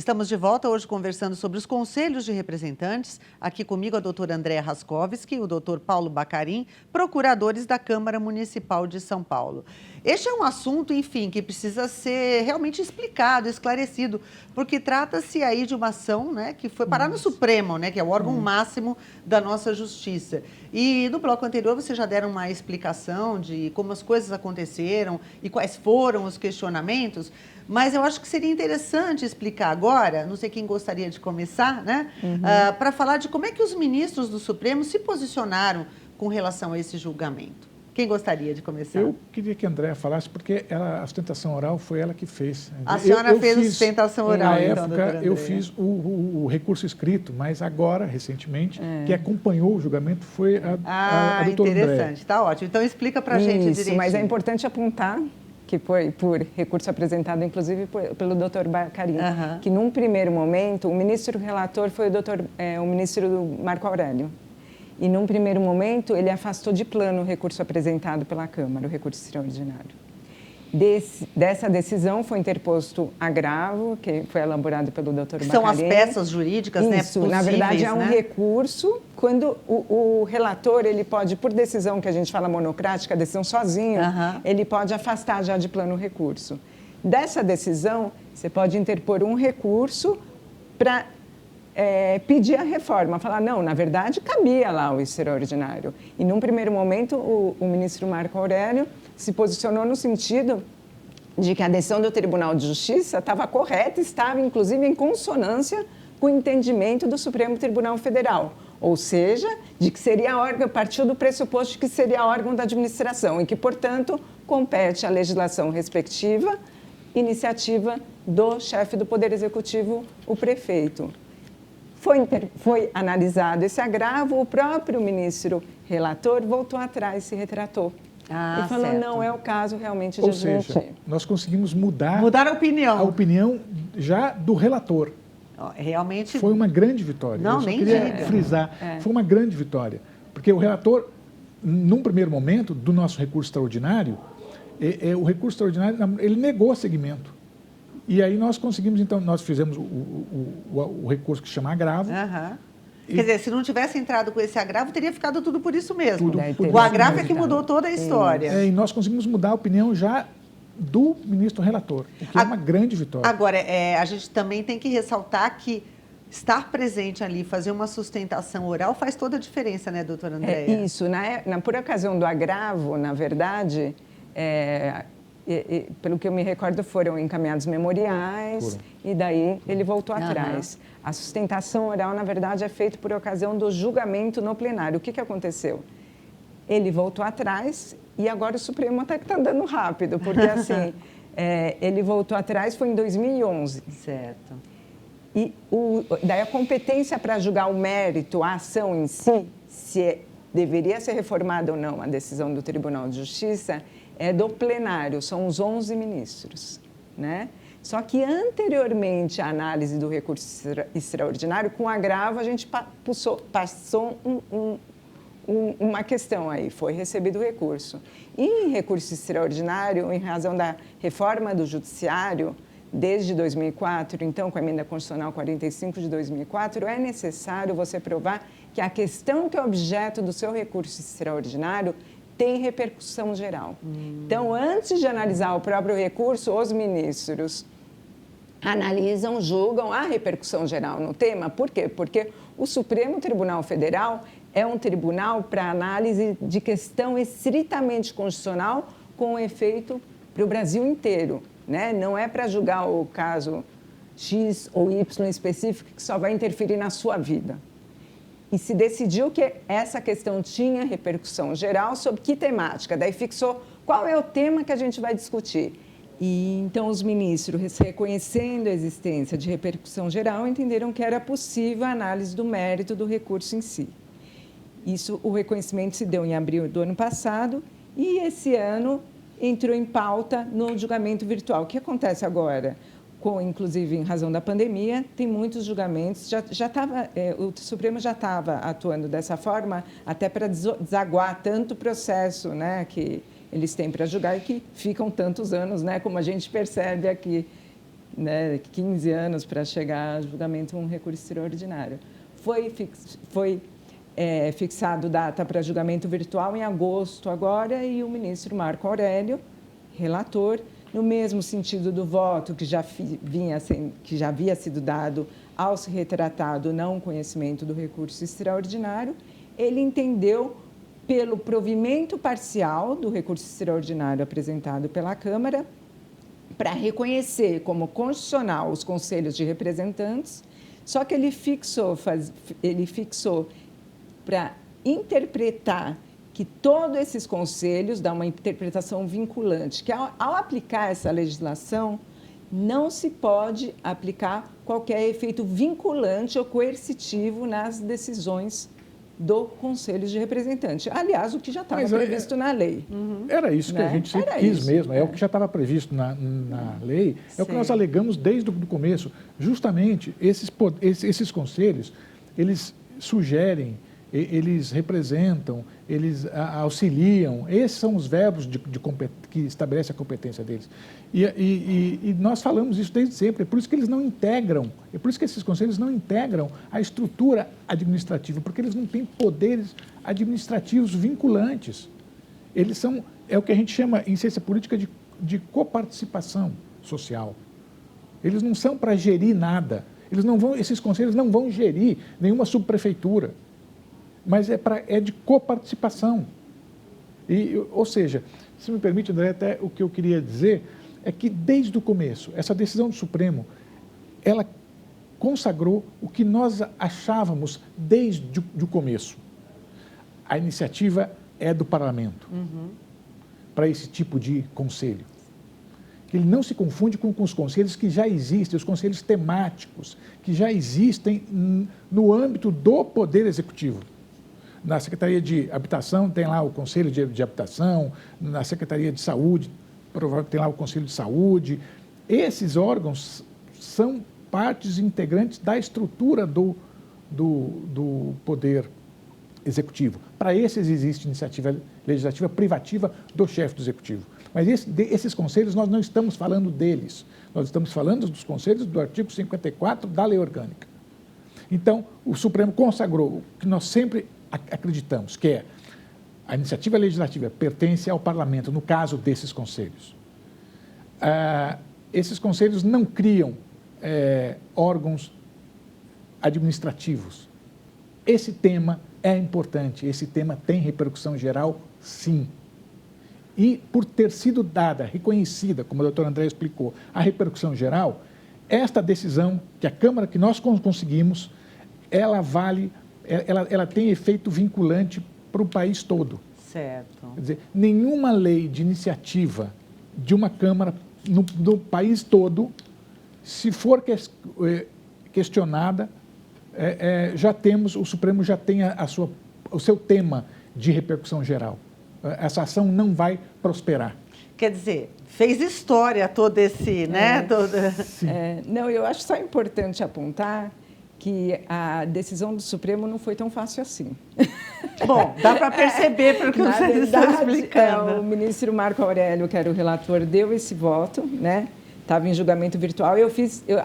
Estamos de volta hoje conversando sobre os conselhos de representantes. Aqui comigo a doutora Andréa Raskovski e o doutor Paulo Bacarin, procuradores da Câmara Municipal de São Paulo. Este é um assunto, enfim, que precisa ser realmente explicado, esclarecido, porque trata-se aí de uma ação, né, que foi parar no Supremo, né, que é o órgão máximo da nossa justiça. E no bloco anterior vocês já deram uma explicação de como as coisas aconteceram e quais foram os questionamentos, mas eu acho que seria interessante explicar agora, não sei quem gostaria de começar, né, para falar de como é que os ministros do Supremo se posicionaram com relação a esse julgamento. Quem gostaria de começar? Eu queria que a Andréa falasse, porque a sustentação oral foi ela que fez. A senhora fez a sustentação oral, na então, época, eu fiz o recurso escrito, mas agora, recentemente, que acompanhou o julgamento foi a doutora Andréa. Interessante, está ótimo. Então, explica para a gente direitinho. Mas é importante apontar que foi por recurso apresentado, inclusive, pelo doutor Bacarin, que num primeiro momento, o ministro relator foi o ministro Marco Aurélio. E, num primeiro momento, ele afastou de plano o recurso apresentado pela Câmara, o recurso extraordinário. Dessa decisão foi interposto agravo, que foi elaborado pelo doutor Bacarin. São as peças jurídicas, né, possíveis, na verdade, é um recurso, quando o relator, ele pode, por decisão que a gente fala monocrática, decisão sozinho, ele pode afastar já de plano o recurso. Dessa decisão, você pode interpor um recurso para pedir a reforma, falar, não, na verdade, cabia lá o extraordinário. E, num primeiro momento, o ministro Marco Aurélio se posicionou no sentido de que a decisão do Tribunal de Justiça estava correta, estava, inclusive, em consonância com o entendimento do Supremo Tribunal Federal. Ou seja, de que seria órgão, partiu do pressuposto de que seria órgão da administração e que, portanto, compete à legislação respectiva, iniciativa do chefe do Poder Executivo, o prefeito. Foi analisado esse agravo, o próprio ministro relator voltou atrás, se retratou. E falou, certo. Não é o caso realmente de admitir. Ou seja, nós conseguimos mudar a opinião já do relator. Realmente... Foi uma grande vitória. Não, eu nem queria frisar. Foi uma grande vitória. Porque o relator, num primeiro momento do nosso recurso extraordinário, o recurso extraordinário, ele negou segmento. E aí nós conseguimos, então, nós fizemos o recurso que se chama agravo. Quer dizer, se não tivesse entrado com esse agravo, teria ficado tudo por isso mesmo. O agravo é que mudou toda a história. E nós conseguimos mudar a opinião já do ministro relator, o que é uma grande vitória. Agora, a gente também tem que ressaltar que estar presente ali, fazer uma sustentação oral, faz toda a diferença, né, doutora Andréa? Isso. Por ocasião do agravo, na verdade... pelo que eu me recordo, foram encaminhados memoriais e daí ele voltou atrás. A sustentação oral, na verdade, é feita por ocasião do julgamento no plenário. O que aconteceu? Ele voltou atrás e agora o Supremo até que está andando rápido, porque assim, ele voltou atrás foi em 2011. Certo. E daí a competência para julgar o mérito, a ação em si, se deveria ser reformada ou não a decisão do Tribunal de Justiça, é do plenário, são os 11 ministros, né? Só que anteriormente à análise do recurso extraordinário, com agravo, a gente passou uma questão aí, foi recebido o recurso. E em recurso extraordinário, em razão da reforma do judiciário, desde 2004, então com a emenda constitucional 45 de 2004, é necessário você provar que a questão que é objeto do seu recurso extraordinário tem repercussão geral. Então, antes de analisar o próprio recurso, os ministros analisam, julgam a repercussão geral no tema. Por quê? Porque o Supremo Tribunal Federal é um tribunal para análise de questão estritamente constitucional com efeito para o Brasil inteiro, né? Não é para julgar o caso X ou Y específico que só vai interferir na sua vida. E se decidiu que essa questão tinha repercussão geral, sobre que temática? Daí fixou qual é o tema que a gente vai discutir. E então os ministros, reconhecendo a existência de repercussão geral, entenderam que era possível a análise do mérito do recurso em si. O reconhecimento se deu em abril do ano passado e esse ano entrou em pauta no julgamento virtual. O que acontece agora? Inclusive em razão da pandemia, tem muitos julgamentos, o Supremo já estava atuando dessa forma, até para desaguar tanto processo, né, que eles têm para julgar e que ficam tantos anos, né, como a gente percebe aqui né, 15 anos para chegar a julgamento um recurso extraordinário. Foi fixado data para julgamento virtual em agosto agora e o ministro Marco Aurélio, relator, no mesmo sentido do voto que já havia sido dado ao se retratar do não conhecimento do recurso extraordinário, ele entendeu, pelo provimento parcial do recurso extraordinário apresentado pela Câmara, para reconhecer como constitucional os conselhos de representantes, só que ele fixou para interpretar que todos esses conselhos dão uma interpretação vinculante, que ao aplicar essa legislação, não se pode aplicar qualquer efeito vinculante ou coercitivo nas decisões do Conselho de Representantes. Aliás, o que já estava previsto na lei. Era isso, né? Que a gente sempre quis mesmo, é o que já estava previsto na lei, é o que nós alegamos desde o começo. Justamente, esses conselhos, eles sugerem, eles representam, eles auxiliam, esses são os verbos que estabelecem a competência deles. E nós falamos isso desde sempre, é por isso que eles não integram, é por isso que esses conselhos não integram a estrutura administrativa, porque eles não têm poderes administrativos vinculantes. Eles são, é o que a gente chama em ciência política de coparticipação social. Eles não são para gerir nada, esses conselhos não vão gerir nenhuma subprefeitura, mas é de coparticipação. Ou seja, se me permite, André, até o que eu queria dizer é que, desde o começo, essa decisão do Supremo, ela consagrou o que nós achávamos desde o começo. A iniciativa é do Parlamento, para esse tipo de conselho. Ele não se confunde com os conselhos que já existem, os conselhos temáticos, que já existem no âmbito do Poder Executivo. Na Secretaria de Habitação tem lá o Conselho de Habitação, na Secretaria de Saúde provavelmente tem lá o Conselho de Saúde. Esses órgãos são partes integrantes da estrutura do Poder Executivo. Para esses existe iniciativa legislativa privativa do chefe do Executivo. Mas esses conselhos, nós não estamos falando deles. Nós estamos falando dos conselhos do artigo 54 da Lei Orgânica. Então, o Supremo consagrou o que nós sempre acreditamos, que é a iniciativa legislativa pertence ao Parlamento, no caso desses conselhos. Esses conselhos não criam órgãos administrativos. Esse tema é importante, esse tema tem repercussão geral, sim. E por ter sido dada, reconhecida, como a doutora André explicou, a repercussão geral, esta decisão que a Câmara, que nós conseguimos, ela tem efeito vinculante para o país todo. Certo. Quer dizer, nenhuma lei de iniciativa de uma Câmara no país todo, se for questionada, o Supremo já tem o seu tema de repercussão geral. Essa ação não vai prosperar. Quer dizer, fez história todo esse, né? Não, eu acho só importante apontar que a decisão do Supremo não foi tão fácil assim. Bom, dá para perceber pelo que vocês estão explicando. O ministro Marco Aurélio, que era o relator, deu esse voto, né? Estava em julgamento virtual.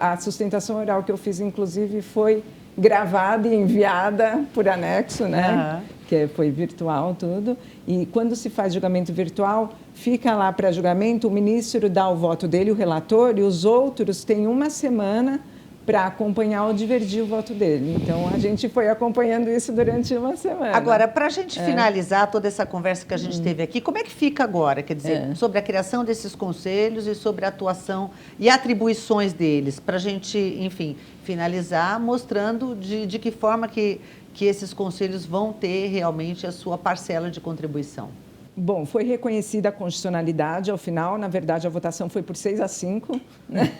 A sustentação oral que eu fiz, inclusive, foi gravada e enviada por anexo, né? Que foi virtual tudo. E quando se faz julgamento virtual, fica lá para julgamento, o ministro dá o voto dele, o relator, e os outros têm uma semana para acompanhar ou divergir o voto dele. Então, a gente foi acompanhando isso durante uma semana. Agora, para a gente finalizar toda essa conversa que a gente teve aqui, como é que fica agora? Quer dizer, sobre a criação desses conselhos e sobre a atuação e atribuições deles, para a gente, enfim, finalizar mostrando de que forma que esses conselhos vão ter realmente a sua parcela de contribuição. Bom, foi reconhecida a constitucionalidade ao final, na verdade a votação foi por 6-5, né?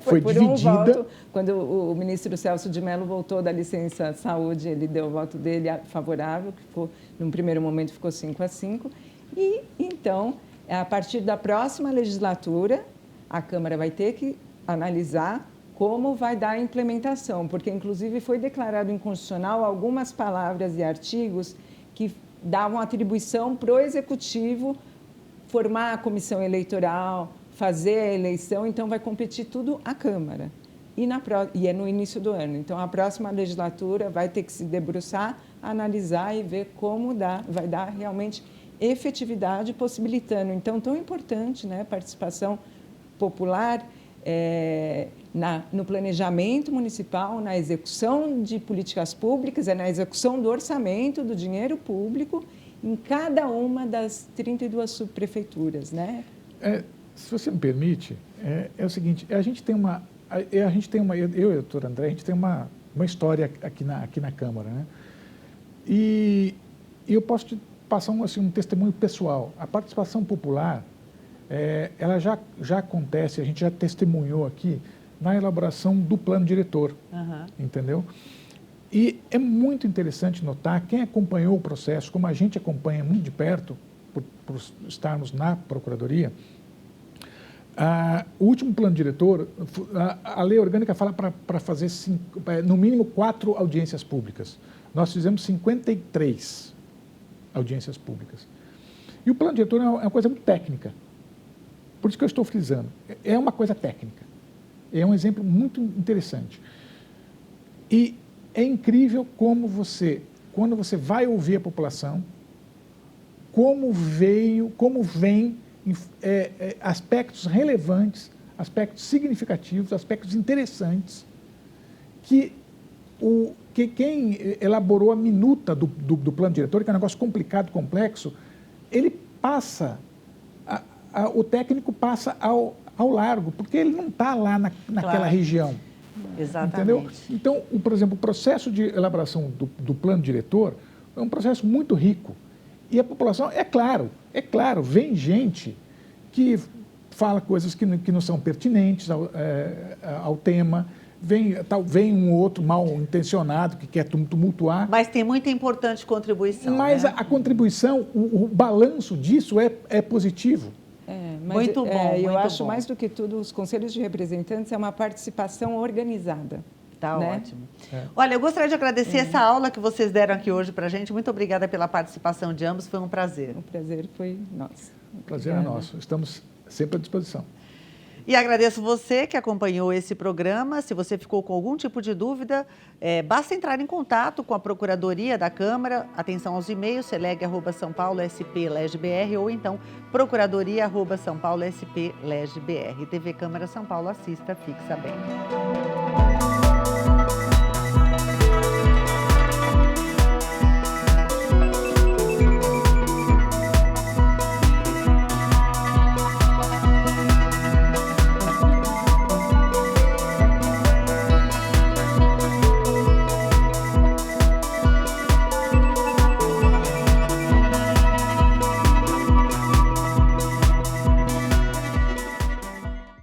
Foi por dividida. Um voto. Quando o ministro Celso de Mello voltou da licença saúde, ele deu o voto dele favorável, que ficou, num primeiro momento ficou 5-5. E então, a partir da próxima legislatura, a Câmara vai ter que analisar como vai dar a implementação, porque inclusive foi declarado inconstitucional algumas palavras e artigos que davam atribuição para o Executivo formar a comissão eleitoral, fazer a eleição, então vai competir tudo a Câmara. E é no início do ano. Então, a próxima legislatura vai ter que se debruçar, analisar e ver como vai dar realmente efetividade, possibilitando, então, tão importante, né, a participação popular no planejamento municipal, na execução de políticas públicas, na execução do orçamento, do dinheiro público, em cada uma das 32 subprefeituras, né? Se você me permite, é o seguinte, eu e o doutor André, a gente tem uma história aqui na Câmara, né? E eu posso te passar um testemunho pessoal. A participação popular, ela já acontece, a gente já testemunhou aqui, na elaboração do plano diretor, entendeu? E é muito interessante notar, quem acompanhou o processo, como a gente acompanha muito de perto, por estarmos na Procuradoria, o último plano diretor, a lei orgânica fala para fazer no mínimo 4 audiências públicas. Nós fizemos 53 audiências públicas. E o plano diretor é uma coisa muito técnica. Por isso que eu estou frisando. É uma coisa técnica. É um exemplo muito interessante. E é incrível como quando você vai ouvir a população, como vem aspectos relevantes, aspectos significativos, aspectos interessantes, que quem elaborou a minuta do plano diretor, que é um negócio complicado, complexo, ele passa, o técnico passa ao largo, porque ele não está lá naquela região. Exatamente. Entendeu? Então, por exemplo, o processo de elaboração do plano diretor é um processo muito rico. E a população, é claro, vem gente que fala coisas que não são pertinentes ao tema, vem um outro mal intencionado que quer tumultuar. Mas tem muita importante contribuição. Mas né? a contribuição, o balanço disso é positivo. Muito bom. Eu acho, mais do que tudo, os conselhos de representantes é uma participação organizada. Tá, né? Ótimo. Olha, eu gostaria de agradecer essa aula que vocês deram aqui hoje para a gente. Muito obrigada pela participação de ambos, foi um prazer. O prazer foi nosso. O prazer é nosso. Estamos sempre à disposição. E agradeço você que acompanhou esse programa. Se você ficou com algum tipo de dúvida, basta entrar em contato com a Procuradoria da Câmara. Atenção aos e-mails, celeg@sãopaulo.sp.leg.br ou então procuradoria@sãopaulo.sp.leg.br. TV Câmara São Paulo, assista, fique sabendo.